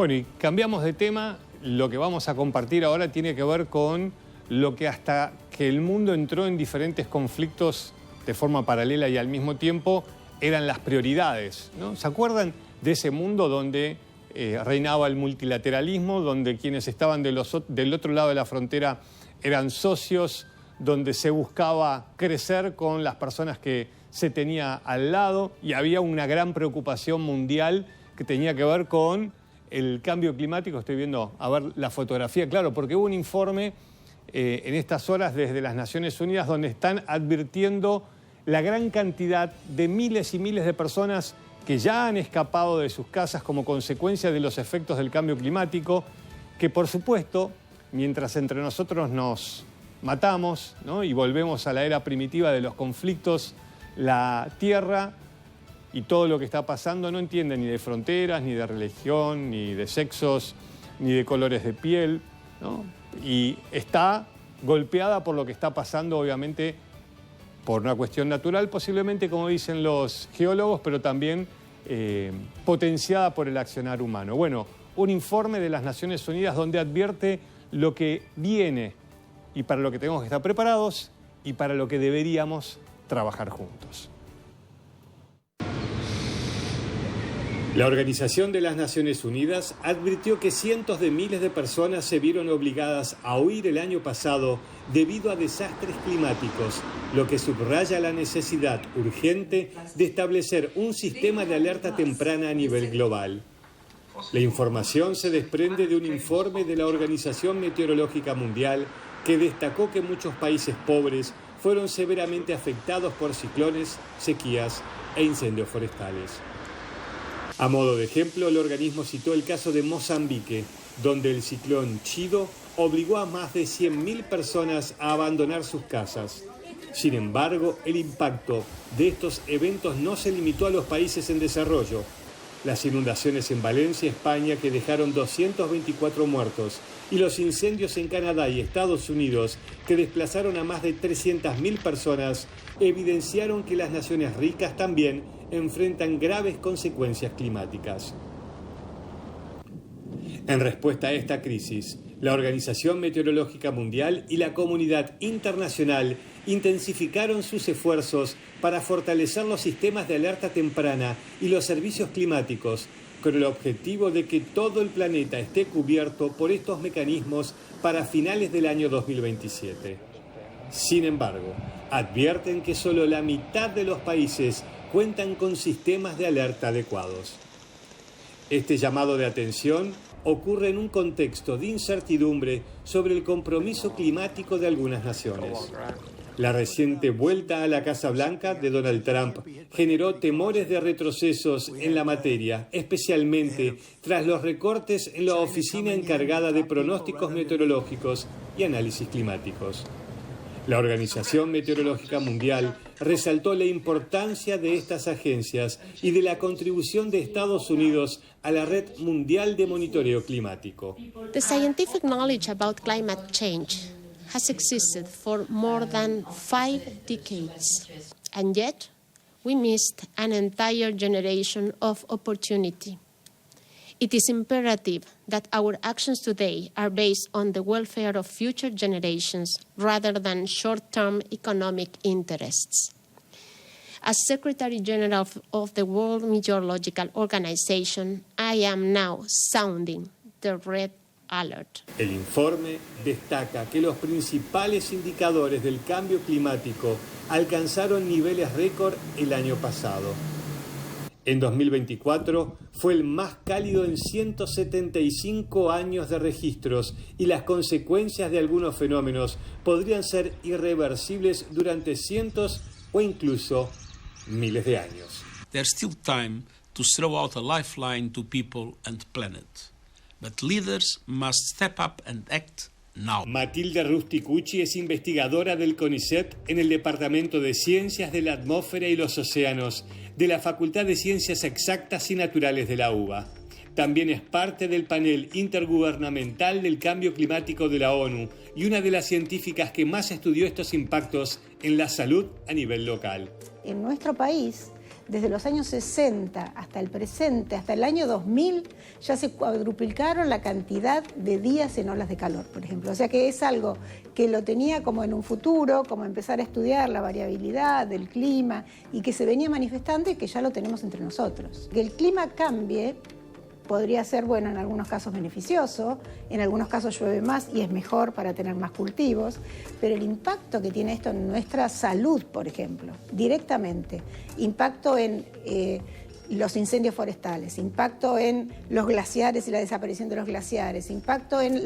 Bueno, y cambiamos de tema. Lo que vamos a compartir ahora tiene que ver con lo que hasta que el mundo entró en diferentes conflictos de forma paralela y al mismo tiempo eran las prioridades, ¿no? ¿Se acuerdan de ese mundo donde reinaba el multilateralismo, donde quienes estaban del otro lado de la frontera eran socios, donde se buscaba crecer con las personas que se tenía al lado y había una gran preocupación mundial que tenía que ver con el cambio climático? Estoy viendo, a ver, la fotografía, claro, porque hubo un informe en estas horas desde las Naciones Unidas donde están advirtiendo la gran cantidad de miles y miles de personas que ya han escapado de sus casas como consecuencia de los efectos del cambio climático, que por supuesto, mientras entre nosotros nos matamos, ¿no?, y volvemos a la era primitiva de los conflictos, la Tierra y todo lo que está pasando no entiende ni de fronteras, ni de religión, ni de sexos, ni de colores de piel, ¿no? Y está golpeada por lo que está pasando, obviamente, por una cuestión natural, posiblemente, como dicen los geólogos, pero también potenciada por el accionar humano. Bueno, un informe de las Naciones Unidas donde advierte lo que viene y para lo que tenemos que estar preparados y para lo que deberíamos trabajar juntos. La Organización de las Naciones Unidas advirtió que cientos de miles de personas se vieron obligadas a huir el año pasado debido a desastres climáticos, lo que subraya la necesidad urgente de establecer un sistema de alerta temprana a nivel global. La información se desprende de un informe de la Organización Meteorológica Mundial que destacó que muchos países pobres fueron severamente afectados por ciclones, sequías e incendios forestales. A modo de ejemplo, el organismo citó el caso de Mozambique, donde el ciclón Chido obligó a más de 100.000 personas a abandonar sus casas. Sin embargo, el impacto de estos eventos no se limitó a los países en desarrollo. Las inundaciones en Valencia, España, que dejaron 224 muertos, y los incendios en Canadá y Estados Unidos, que desplazaron a más de 300.000 personas, evidenciaron que las naciones ricas también enfrentan graves consecuencias climáticas. En respuesta a esta crisis, la Organización Meteorológica Mundial y la comunidad internacional intensificaron sus esfuerzos para fortalecer los sistemas de alerta temprana y los servicios climáticos, con el objetivo de que todo el planeta esté cubierto por estos mecanismos para finales del año 2027. Sin embargo, advierten que solo la mitad de los países cuentan con sistemas de alerta adecuados. Este llamado de atención ocurre en un contexto de incertidumbre sobre el compromiso climático de algunas naciones. La reciente vuelta a la Casa Blanca de Donald Trump generó temores de retrocesos en la materia, especialmente tras los recortes en la oficina encargada de pronósticos meteorológicos y análisis climáticos. La Organización Meteorológica Mundial resaltó la importancia de estas agencias y de la contribución de Estados Unidos a la red mundial de monitoreo climático. The scientific knowledge about climate change has existed for more than 5 decades, and yet we missed an entire generation of opportunity. It is imperative that our actions today are based on the welfare of future generations rather than short-term economic interests. As Secretary General of the World Meteorological Organization, I am now sounding the red alert. El informe destaca que los principales indicadores del cambio climático alcanzaron niveles récord el año pasado. En 2024 fue el más cálido en 175 años de registros y las consecuencias de algunos fenómenos podrían ser irreversibles durante cientos o incluso miles de años. There's still time to throw out a lifeline to people and planet, but leaders must step up and act now. Matilde Rusticucci es investigadora del CONICET en el Departamento de Ciencias de la Atmósfera y los Océanos de la Facultad de Ciencias Exactas y Naturales de la UBA. También es parte del panel intergubernamental del cambio climático de la ONU y una de las científicas que más estudió estos impactos en la salud a nivel local. En nuestro país, desde los años 60 hasta el presente, hasta el año 2000, ya se cuadruplicaron la cantidad de días en olas de calor, por ejemplo. O sea que es algo que lo tenía como en un futuro, como empezar a estudiar la variabilidad del clima y que se venía manifestando y que ya lo tenemos entre nosotros. Que el clima cambie podría ser, bueno, en algunos casos beneficioso, en algunos casos llueve más y es mejor para tener más cultivos, pero el impacto que tiene esto en nuestra salud, por ejemplo, directamente, impacto en los incendios forestales, impacto en los glaciares y la desaparición de los glaciares, impacto en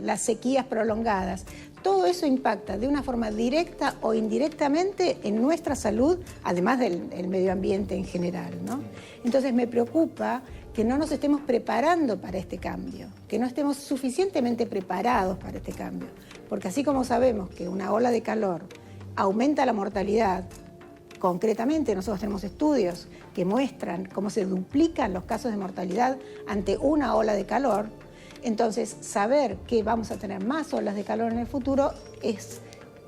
las sequías prolongadas, todo eso impacta de una forma directa o indirectamente en nuestra salud, además del medio ambiente en general, ¿no? Entonces me preocupa que no nos estemos preparando para este cambio, que no estemos suficientemente preparados para este cambio. Porque así como sabemos que una ola de calor aumenta la mortalidad, concretamente nosotros tenemos estudios que muestran cómo se duplican los casos de mortalidad ante una ola de calor, entonces saber que vamos a tener más olas de calor en el futuro es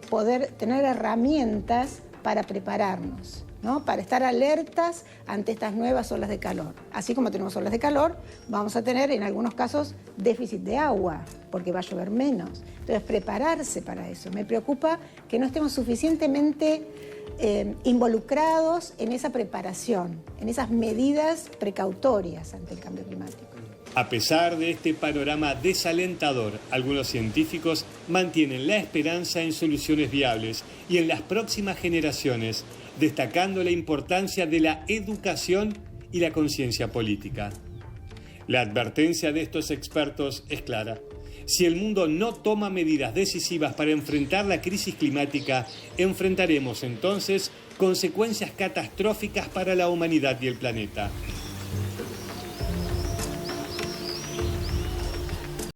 poder tener herramientas para prepararnos, ¿no? Para estar alertas ante estas nuevas olas de calor. Así como tenemos olas de calor, vamos a tener en algunos casos déficit de agua, porque va a llover menos. Entonces, prepararse para eso. Me preocupa que no estemos suficientemente involucrados en esa preparación, en esas medidas precautorias ante el cambio climático. A pesar de este panorama desalentador, algunos científicos mantienen la esperanza en soluciones viables y en las próximas generaciones, destacando la importancia de la educación y la conciencia política. La advertencia de estos expertos es clara. Si el mundo no toma medidas decisivas para enfrentar la crisis climática, enfrentaremos entonces consecuencias catastróficas para la humanidad y el planeta.